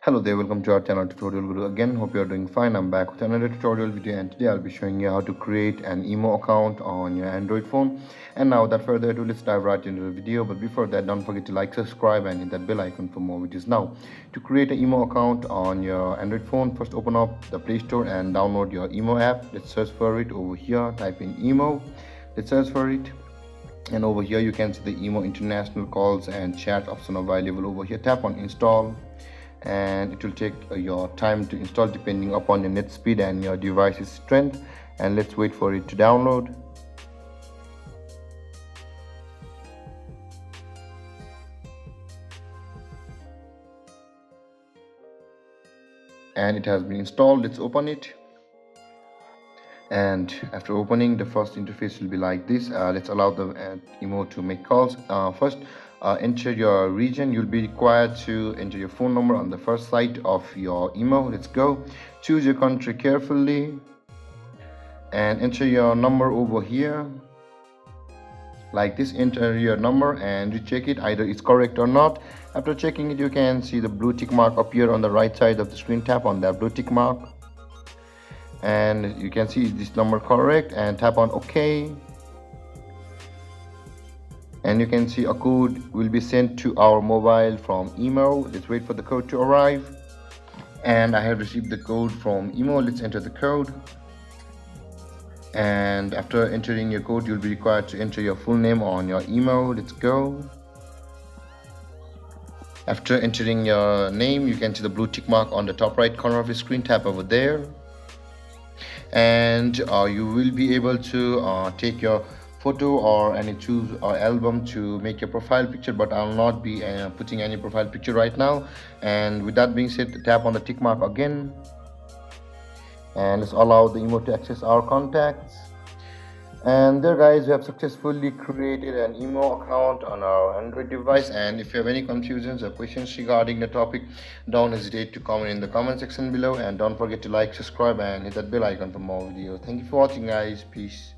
Hello there, welcome to our channel Tutorial Guru again. Hope you are doing fine. I'm back with another tutorial video, and today I'll be showing you how to create an IMO account on your Android phone. And now without further ado, let's dive right into the video. But before that, don't forget to like, subscribe and hit that bell icon for more videos. Now, to create an IMO account on your Android phone, first open up the Play Store and download your IMO app. Let's search for it over here. Type in IMO. Let's search for it. And over here you can see the IMO international calls and chat option available over here. Tap on install, and it will take your time to install depending upon your net speed and your device's strength. And let's wait for it to download. And it has been installed. Let's open it. And after opening, the first interface will be like this. Let's allow the IMO to make calls. First, enter your region. You'll be required to enter your phone number on the first site of your IMO. Let's go. Choose your country carefully and enter your number over here like this. Enter your number and recheck it, either it's correct or not. After checking it, you can see the blue tick mark appear on the right side of the screen. Tap on that blue tick mark and you can see this number correct, and tap on OK. And you can see a code will be sent to our mobile from IMO. Let's wait for the code to arrive. And I have received the code from IMO. Let's enter the code. And after entering your code, you'll be required to enter your full name on your IMO. Let's go. After entering your name, you can see the blue tick mark on the top right corner of your screen. Tap over there. And you will be able to take your photo or any choose or album to make your profile picture, but I'll not be putting any profile picture right now. And with that being said, tap on the tick mark again, and let's allow the IMO to access our contacts. And there guys, we have successfully created an IMO account on our Android device. And if you have any confusions or questions regarding the topic, don't hesitate to comment in the comment section below, and don't forget to like, subscribe and hit that bell icon for more videos. Thank you for watching guys. Peace.